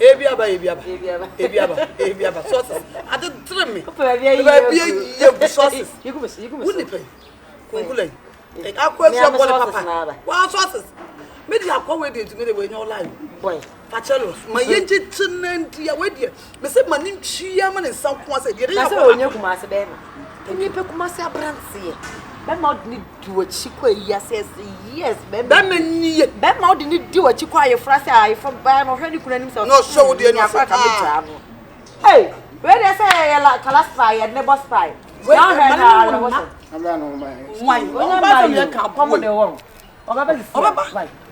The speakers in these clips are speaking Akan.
Ebiaba. Sources. I don't tell me. Baby, sources. You wouldn't pay. Concluding. I question Papa. What sources? Maybe I'll go with you to get away in your life. Boy, Pachelos, my agent and dear Wadia. Mr. Manin Chiaman and some was a dear. That's all you must have. Can you pick Musah Brancy? Bemod need do a chique, yes, Bemod need do a chique, Frasa from Bam already couldn't himself. No, so dear, travel. Hey, where they say like Calaspai and never spy. Where I'm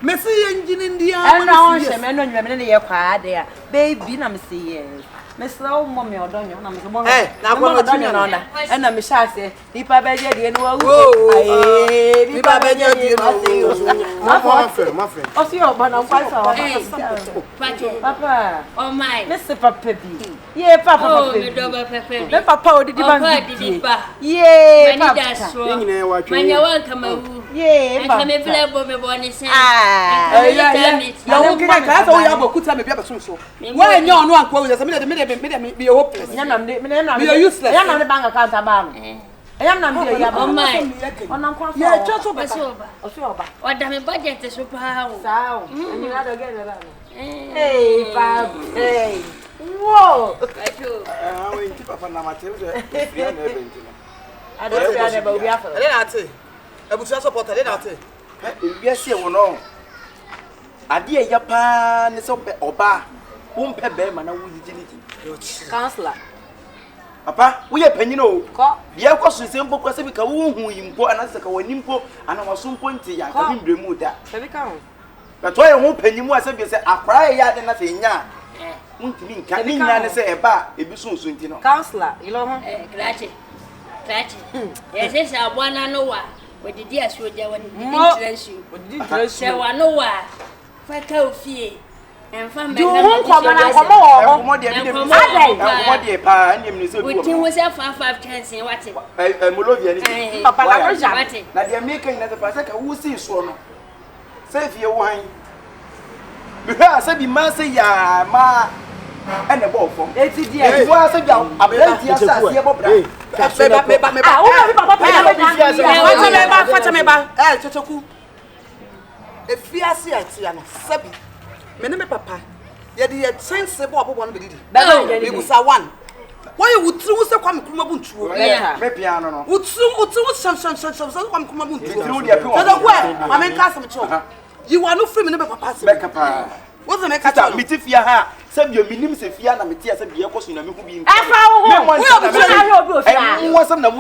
Messi engine in the air. Baby, I'm seeing. Miss Low, Mommy, or Donia, and I'm and I'm shy, say, Nipa Beja, and Nipa Beja, my friend. Oh, see, but I'm quite Papa, oh, my, Mr. Papa, yeah, Papa, Papa, did you yeah, that's when you're welcome. Yeah, I'm available. Why no one quote us a minute be hopeless. I'm useless. I'm on the bank account. I am not here. Oh, my. Yeah, just over. What damn budget is super house. And you had again. Hey, Bob. Hey. Whoa. I will keep up on my children. I don't know about the offer. I was just supported it out. Yes, you will know. I dear Japan is open or bar. Won't pay bear man, I will utility. Counselor. Papa, we are penny no. The air was simple because we can who import and answer when import and I was soon pointing. I can remove that. But why I won't penny more as if you say, I cry yard and nothing. Won't mean can say a bar, it be soon soon. Counselor, you know, Gratitude. Yes, yes, I want to know why. What did you ask you when you dress you? What did you dress you? I know why. Fakye. And from the home, come on, what dear pa, and you was a 5 chance in what? Papa, now they are making another pasaka who sees one. Save your wine. Because I be Mansah, ya, ma, and a ball from 80 years. Was a young, a plenty of Sassy. If you are Siana, Sabi, Meneme Papa, yet the chance of one biddy. It was a one. Why would you so come Kumabunchu? Piano would some come Kumabunchu. I mean, Castle. You are no free Papa. What's the next time? Mitifia, send your minimum if you are Matias and Biacos in a movie. I want some of the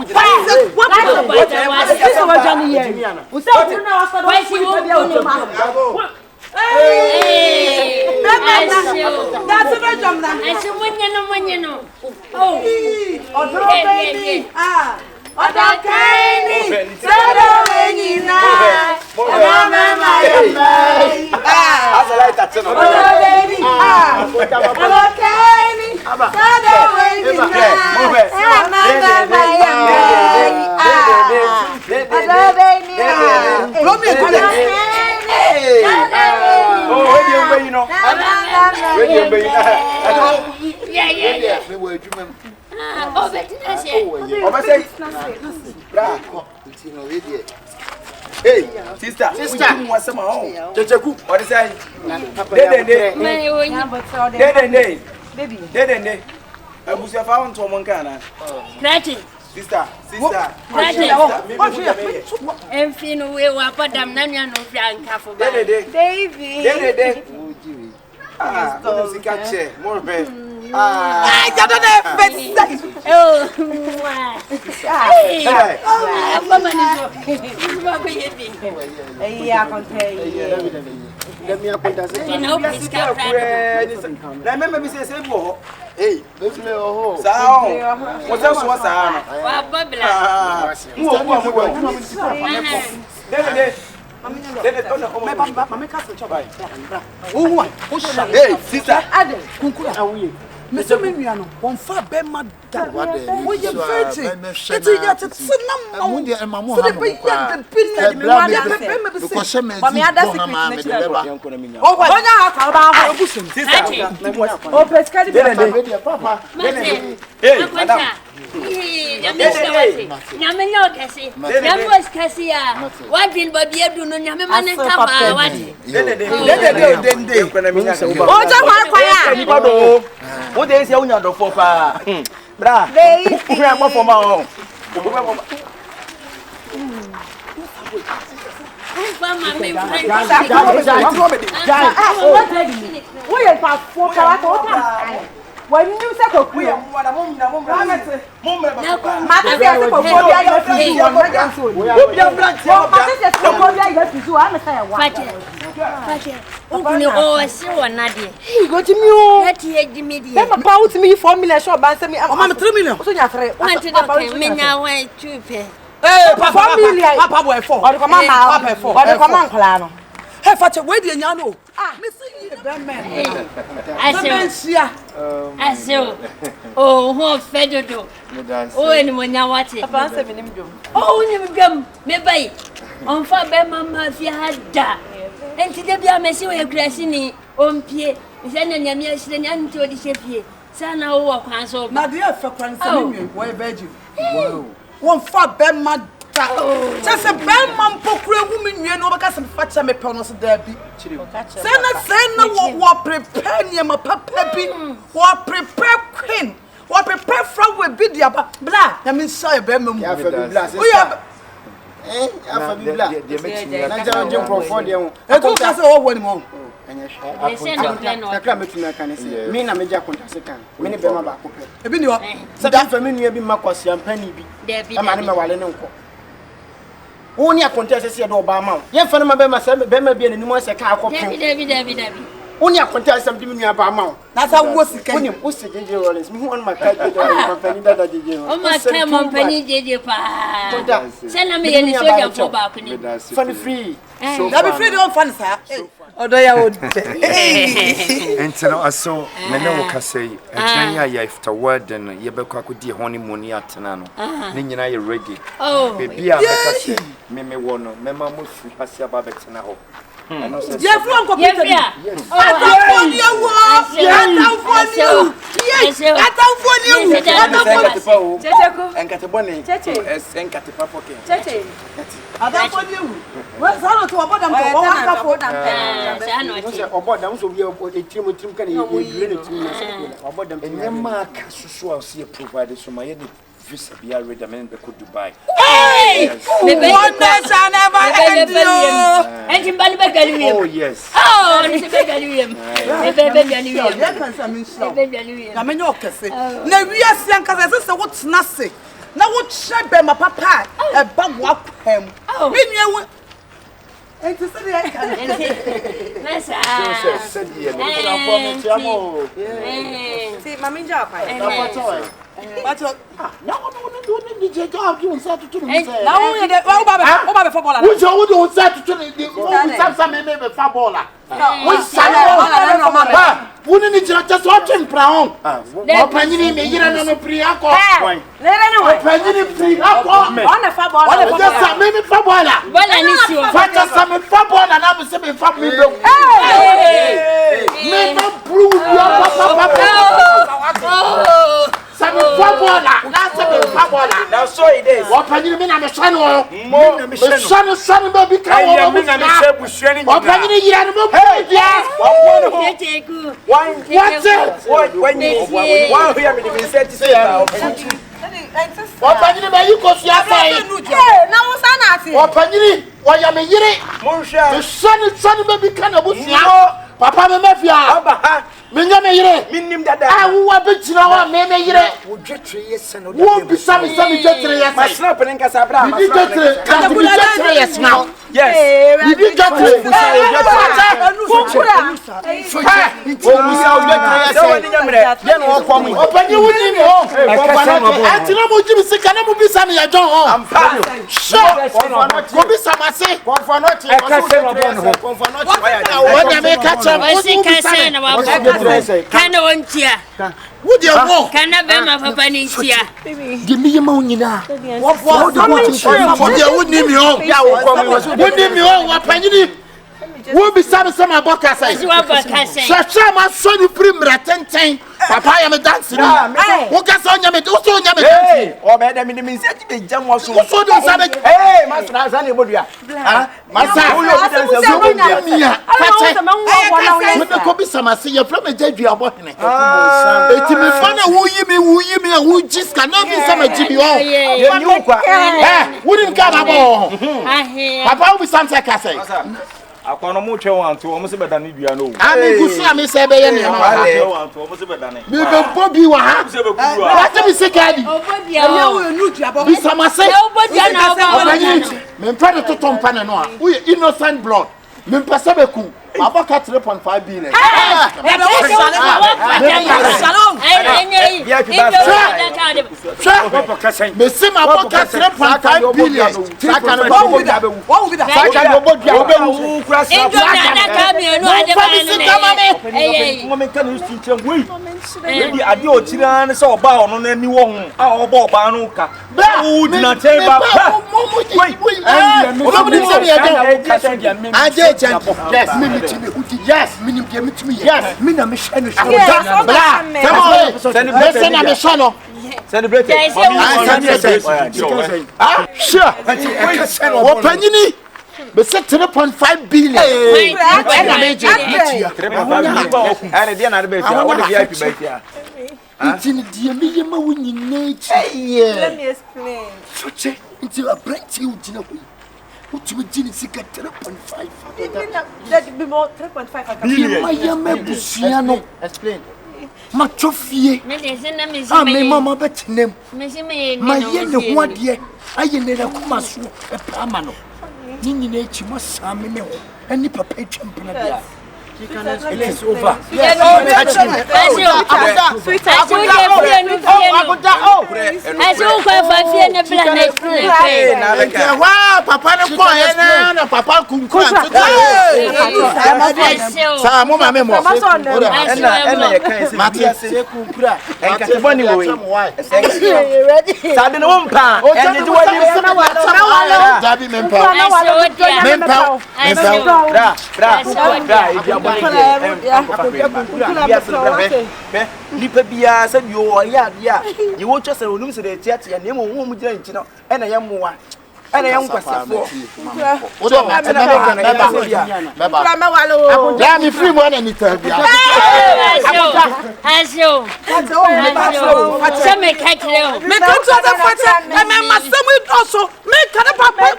Hey, sister, you want some home? What is that? Dead. I was found to Moncana. Sister. And Fino, we were put them Nanya no Franca for David. Ah, more bed. I got Me so me nua no. Won fa be ma da. Wo ye virgin. It's ya to sinam. Mu de mamo ha. Because she me me ada secret na chira. Oh, onya ha ka ba ha obusun. Oh, pescadi be papa. Hey, madam. Nyame nyo kesi. Nyame was kesi ya. Wadin baby edu no nyame mane kama wadi. Dende. O ja kwa ya. Ni bado. O de se unya do fo pa. Bra. Ku ya mo fo ma o. Mama me friend. Wo ye pa fo ka wa to ta. When you say koku ya mwana mum mate mate se koku ya yo fi you on na so obi ambranti mate se koku ya yo fi you am say wa Fakye uguni o si wona de go to me o ati ejimi de e papa out me 4 million shop ban say me o ma 3 million so nya 3 wanti do ke menya wan chupe papa 4 million papa boy 4 o de come ma papa 4 o de come nkola no hey Fakye we de nya no me say you be man Aso oh ho fedodo oh eni mo nya wate papa say me nim dwom oh nim dwom me bai on fa be mama fi hada enti de bia me se we krasi ni ompie se na nyame ahire nya nti odi hepie sana wo kwan so na de afa kwan se me nwe wo virgin wow won fa be ma just a bad man pokure woman you know because Fakye me pe no so da bi say na wo prepare near my papa bi wo prepare queen wo prepare from we bi dia ba bla na me say be ma mu ya fa bi bla sister afa bi bla na ja je profo de ho e ko ka say wo woni mo kakra metumi aka ne se me na meja kontase kan me ne be ma ba ko pe e bi ni ho se da fa me nua bi makwasi ampani bi ama ne me wale ne nko Oni akonte se do ba ma ye fa no ma be ma se be ma bi ananim ase ka akopem David Oni akonte se bi nua ba ma na sa wo sika oni o se jeje rollins mi hu on ma ka jeje company dada jeje o ma ka company jeje pa se na me ye ni soja fo ba ko ni fan free na be free don fan sa odo ya wo Enteno aso mene wo kasei atwan ya ifta warden ye be kwa kodi honeymoon ya tena no ne nyina ye ready bebi a bekase me wo no mema mo free hase aba betena ho ye flu on computer visa be ready men be ko Dubai. Hey! Wonders are never ending. And you bani be galuyem. Oh yes. Oh, ni be galuyem. Be galuyem. Ya kan sa min so. Be galuyem. Na menyo kese. Na wiase anka se wo tena se. Na wo chebe ma papa e ba wo akwam. Me nua enti se de ya kan. Nasa. So die no na for me tiamo. Si mami ja kwa. But na wo ni je job you say to me say na wo ye de wo ba be footballer. Wo jo wo do say to me some me be footballer. Wo say no mama. Wo ni je just what in brown. Wo panyini me yira no pri akọ. Le no wo panyini pri akọ. On the footballer. Wo just say me footballer. Bola ni si o. Fakye say me footballer na me say me fab me do. Me no blue papa. Some footballer. That's a footballer. Now so it is. What can you mean I'm a son of? Son baby come on. What can you hear? Hey, yeah. When you hear me say to say what can you you go see outside? Na wo sana ati. What can you? What you me yire? Musah. The son baby can obusia. Papa me mafia. Menya me yire. Minim dada. Ah wo abetira wa me yire. Wo dwetre yes no. Wo bisa me dwetre yes. Ma snap nen kasa bra. Ma dwetre. Ka dwetre yes now. Yes. You did dwetre. Fukura. Wo musa wo dwetre yes. So woni nyamre. Ye no okwa mu. Opanyi woni mo. Atina mo jibi sika na mo bisa me ya John ho. Ampa. Ko bisa mase. Konfo no ti. Wọ́n dẹ̀ mi kẹ́kẹ́ Wọ́n sì kẹ́sẹ̀ na wà bọ̀. Can no one cheer. Would you walk? Can I be my papa in cheer? Give me your money now. What would name you home? Would name you home? What penny? We'll be some about Cassay. My son, you bring me at 10. Papa, I am a dancer. What can I do? Or Madame means that you jump was so good. Hey, Master Zanibody. Mansah, I could be some. I see your from a dead. You are walking it. It's me fun. Who you mean? Who just cannot be some Jimmy? Wouldn't come about. Papa will be something I say. I can't move to almost better than you know. I mean, you see, I say, almost better than you. Bobby, what do you say, Caddy? Oh, some say, men predator Tom Pananoa, we innocent blood, men Pasabeku. About 3.5 billion. Yes, meaning give it to me. Yes, meaning I'm a shano. Listen, I'm a shano. Celebrate. Sure. Open you. But 3.5 billion. Let me explain. It's a brand new. What you did is get 3.5. That be more 3.5 billion. Explain. Matrophy. My mama bet name. My yen one year. I never come as a pamano. Nini nature must summon any perpetual. It is over. Nipa bia said you are ya. You won't just lose the theatre and you won't and I am more. And I am for. Let me free one and it. As you. Some make it low. Make it to the father, and I must also make a papa.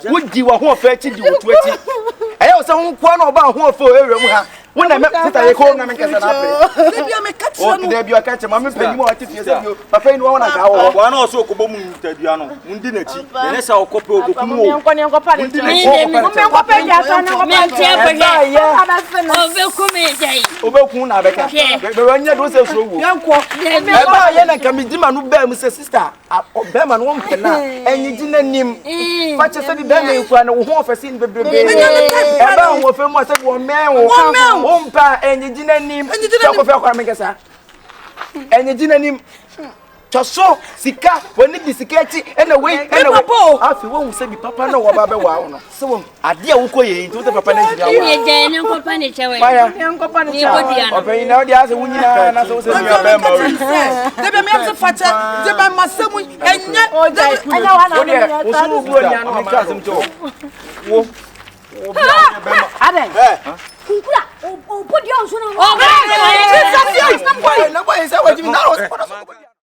Would you want to fetch you to 20? I also want about who for area. When I met I call them and get an apple. There be a catch, Mamma, pay more to you. Papa, one also Cobomu, Tediano, Mundinachi, and that's our couple of sister, or Beman won't and you didn't name. But you said the Beman who offers in the baby. About what film was said one man. Umpa and you didn't name and you didn't go and you didn't name Choso, Sika, when it is security and away and away. After one say, Papa, no, Baba, so I dear Ukoye into the Papa.